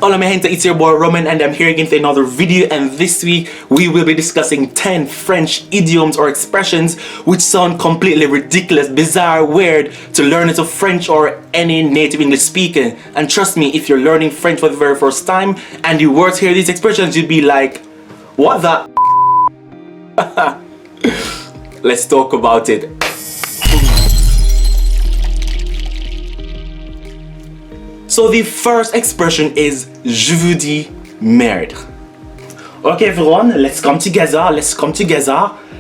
Hola mi gente, it's your boy Roman and I'm here again for another video, and this week we will be discussing 10 French idioms or expressions which sound completely ridiculous, bizarre, weird to learners of French or any native English speaking. And trust me, if you're learning French for the very first time and you were to hear these expressions, you'd be like, what the Let's talk about it. So the first expression is je vous dis merde. Okay everyone, let's come together.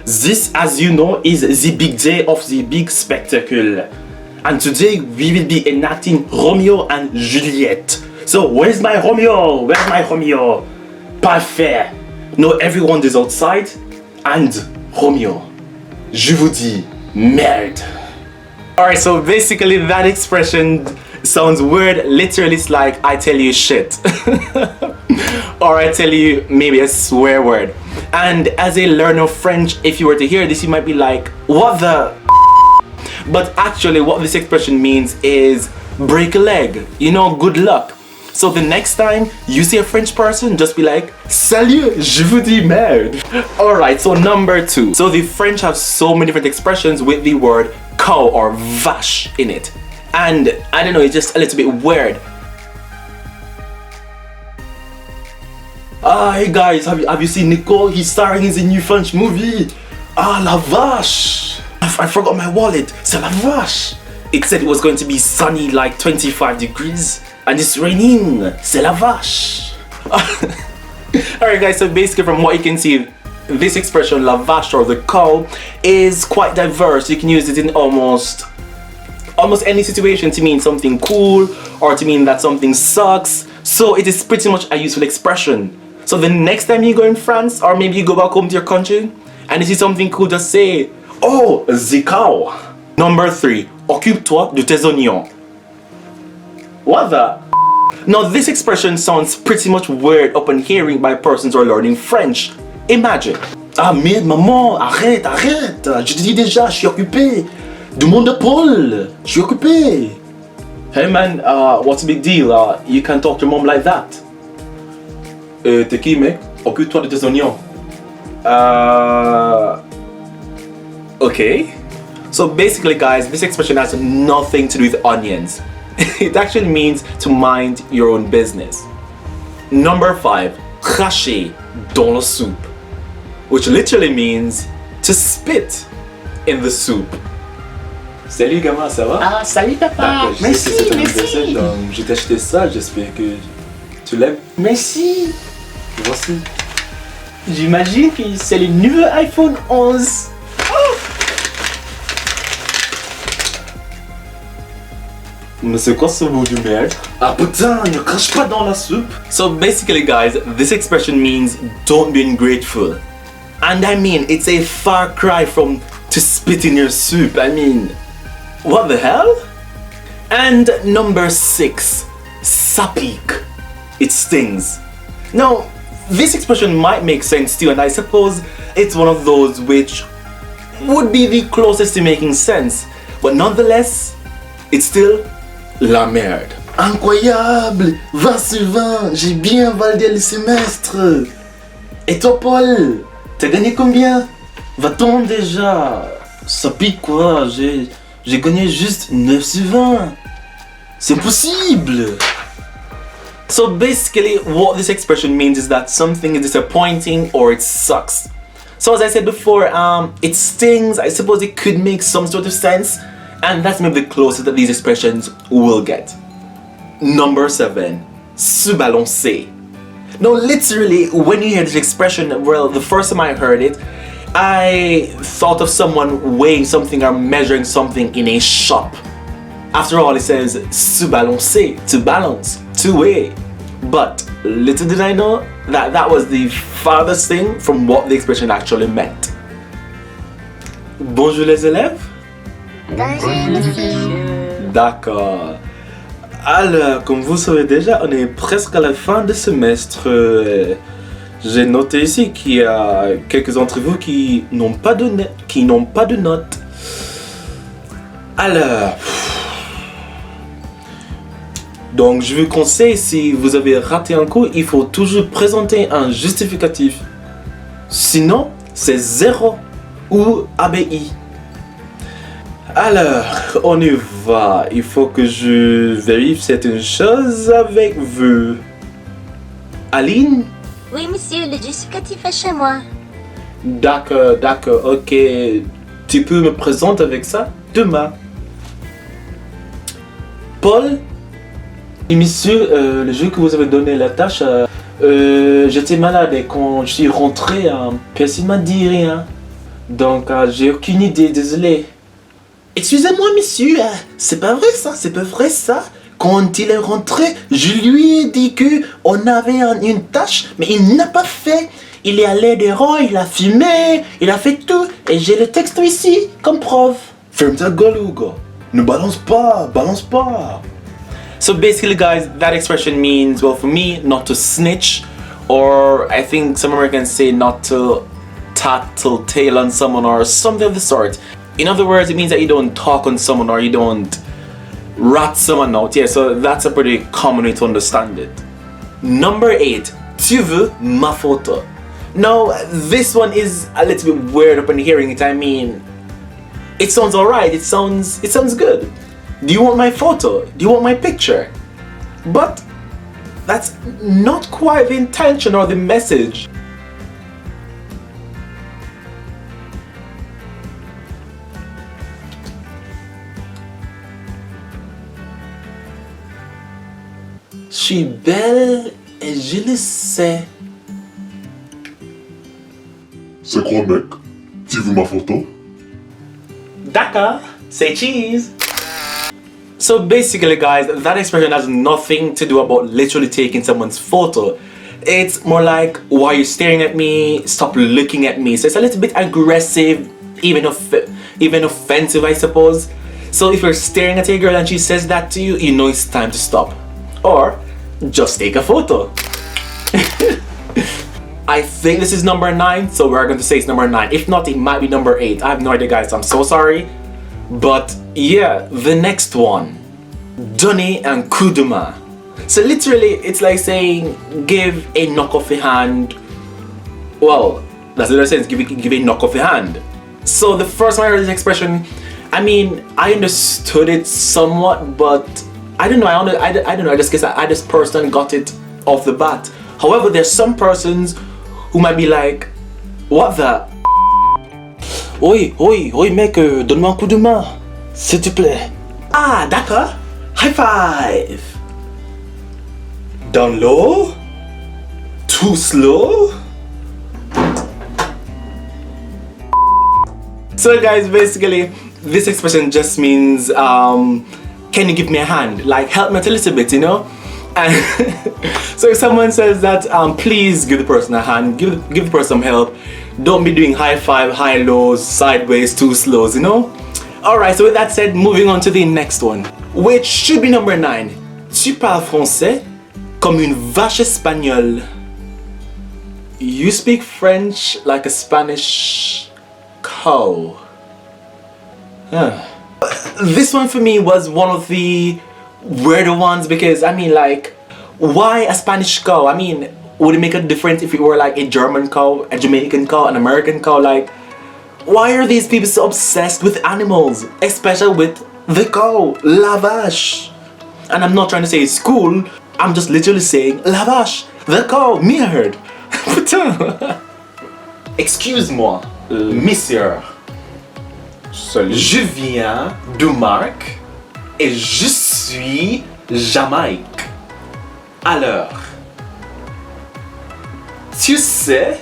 This, as you know, is the big day of the big spectacle. And today we will be enacting Romeo and Juliet. So where's my Romeo? Parfait. Now everyone is outside and Romeo, je vous dis merde. Alright, so basically that expression sounds weird. Literally it's like I tell you shit or I tell you maybe a swear word. And as a learner of French, if you were to hear this, you might be like, what the but actually what this expression means is break a leg, you know, good luck. So the next time you see a French person, just be like, salut, je vous dis merde. Alright, so number 2. So the French have so many different expressions with the word cow or vache in it. And I don't know, it's just a little bit weird. Hey guys, have you seen Nicole? He's starring in the new French movie. La vache. I forgot my wallet. C'est la vache. It said it was going to be sunny, like 25 degrees. And it's raining. C'est la vache. Alright guys, so basically from what you can see, this expression, la vache or the cow, is quite diverse. You can use it in almost any situation to mean something cool or to mean that something sucks. So it is pretty much a useful expression. So the next time you go in France, or maybe you go back home to your country and you see something cool, just say, oh, the cow. Number 3, occupe-toi de tes oignons. What the? Now this expression sounds pretty much weird upon hearing by persons who are learning French. Imagine. Ah merde maman, arrête. Je te dis déjà, je suis occupé. De mon épaule, je suis occupé. Hey man, what's the big deal? You can't talk to your mom like that. T'es qui mec? Occupe-toi de tes oignons. Okay. So basically guys, this expression has nothing to do with onions. It actually means to mind your own business. Number 5, cracher dans la soupe, which literally means to spit in the soup. Salut gamin, ça va? Ah, salut papa. Merci. Je t'ai acheté ça, j'espère que tu l'aimes. Merci. Voici. J'imagine que c'est le nouveau iPhone 11. Mais c'est quoi ce mot de merde? Ah putain, ne crache pas dans la soupe. So basically guys, this expression means don't be ungrateful. And I mean, it's a far cry from to spit in your soup. I mean, what the hell? And number 6, ça pique. It stings. Now, this expression might make sense to you, and I suppose it's one of those which would be the closest to making sense. But nonetheless, it's still la merde. Incroyable! 20 sur 20, j'ai bien validé le semestre. Et toi Paul, t'as gagné combien? Va-t'en déjà. Ça pique quoi, j'ai gagné juste 9 sur 20. C'est possible! So basically what this expression means is that something is disappointing or it sucks. So as I said before, it stings. I suppose it could make some sort of sense, and that's maybe the closest that these expressions will get. Number 7, se balancer. Now literally when you hear this expression, well, the first time I heard it, I thought of someone weighing something or measuring something in a shop. After all, it says se balancer, to balance, to weigh. But little did I know that that was the farthest thing from what the expression actually meant. Bonjour les élèves. D'accord. Alors, comme vous savez déjà, on est presque à la fin du semestre. J'ai noté ici qu'il y a quelques d'entre vous qui n'ont pas de notes. Alors, Donc je vous conseille, si vous avez raté un coup, il faut toujours présenter un justificatif. Sinon, c'est 0 ou ABI. Alors, on y va. Il faut que je vérifie certaines choses avec vous. Aline? Oui, monsieur, le justificatif est chez moi. D'accord, ok. Tu peux me présenter avec ça demain. Paul? Et monsieur, le jour que vous avez donné la tâche, j'étais malade et quand je suis rentré, personne m'a dit rien. Donc, j'ai aucune idée, désolé. Excusez-moi, monsieur, c'est pas vrai ça. Quand il est rentré, je lui ai dit que on avait une tâche, mais il n'a pas fait. Il est allé dehors, il a fumé, il a fait tout, et j'ai le texte ici, comme preuve. Ferme ta gueule, Hugo. Ne balance pas. So basically, guys, that expression means, well, for me, not to snitch, or I think some Americans say not to tattletale on someone or something of the sort. In other words, it means that you don't talk on someone or you don't rat someone out. Yeah, so that's a pretty common way to understand it. Number 8. Tu veux ma photo? Now, this one is a little bit weird upon hearing it. I mean, it sounds alright. It sounds good. Do you want my photo? Do you want my picture? But that's not quite the intention or the message. Je suis belle et je le sais. C'est quoi, mec? Tu veux ma photo? D'accord, say cheese. So basically, guys, that expression has nothing to do about literally taking someone's photo. It's more like, why are you staring at me? Stop looking at me. So it's a little bit aggressive, even offensive, I suppose. So if you're staring at a girl and she says that to you, you know it's time to stop. Or just take a photo. I think this is number 9, so we're going to say it's number 9. If not, it might be number 8. I have no idea, guys. I'm so sorry. But yeah, the next one. Donner un coup de main. So literally, it's like saying, give a knock of the hand. Well, that's the other sense, give a knock of the hand. So the first time I heard this expression, I mean, I understood it somewhat, but I don't know, I don't know, I just guess I just personally got it off the bat. However, there's some persons who might be like, what the? Oi, mec, donne-moi un coup de main, s'il te plaît. Ah, d'accord. High five. Down low. Too slow. So guys, basically, this expression just means, can you give me a hand? Like, help me out a little bit, you know? And so if someone says that, please give the person a hand, give the person some help. Don't be doing high five, high lows, sideways, too slows, you know? Alright, so with that said, moving on to the next one, which should be number 9. Tu parles français comme une vache espagnole. You speak French like a Spanish cow. Huh. This one for me was one of the weirder ones because, I mean, like, why a Spanish cow? I mean, would it make a difference if it were like a German cow, a Jamaican cow, an American cow? Like, why are these people so obsessed with animals, especially with the cow, la vache? And I'm not trying to say it's cool, I'm just literally saying la vache, the cow, merde. Putain. Excuse-moi, monsieur. Salut. Je viens de Marc et je suis Jamaïque. Alors, tu sais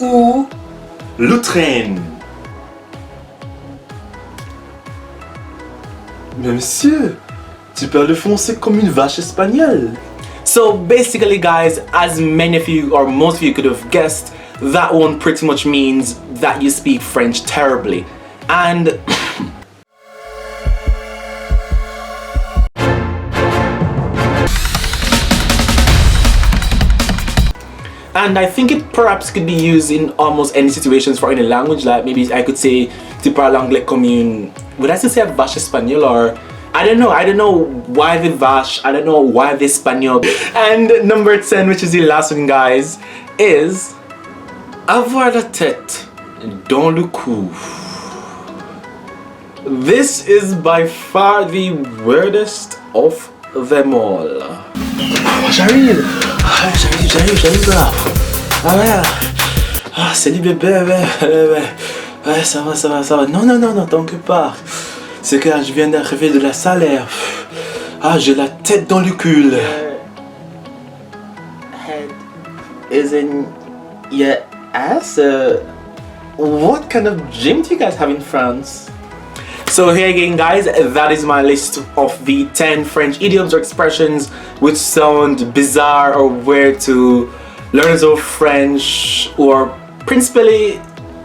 où le train? Mais monsieur, tu parles français comme une vache espagnole. So basically, guys, as many of you or most of you could have guessed, that one pretty much means that you speak French terribly. And I think it perhaps could be used in almost any situations for any language. Like maybe I could say, tu parles anglais comme une, would I still say vache espagnole, or I don't know why the vache, I don't know why the espagnol. And number 10, which is the last one, guys, is avoir la tête dans le cou. This is by far the weirdest of them all. J'arrive là. Ah ouais. Ah, salut bébé, ouais, ça va. Non, t'inquiète pas. C'est que je viens d'arriver de la salle. Ah, j'ai la tête dans le cul. Head is in your ass? What kind of gym do you guys have in France? So here again, guys, that is my list of the 10 French idioms or expressions which sound bizarre or weird to learners of French or principally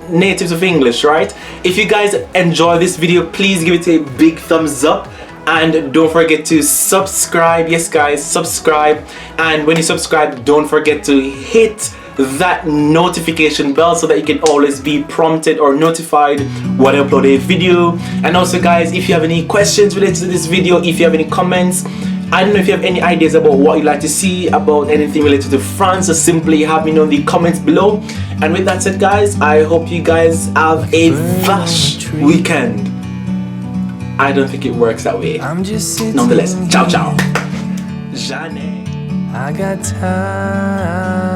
natives of English, right? If you guys enjoy this video, please give it a big thumbs up and don't forget to subscribe. Yes guys, subscribe, and when you subscribe, don't forget to hit that notification bell so that you can always be prompted or notified when I upload a video. And also guys, if you have any questions related to this video, if you have any comments, I don't know if you have any ideas about what you'd like to see about anything related to France, or simply have me know in the comments below. And with that said guys, I hope you guys have a vast weekend. I don't think it works that way. Nonetheless, ciao ciao. Jeanne. I got time.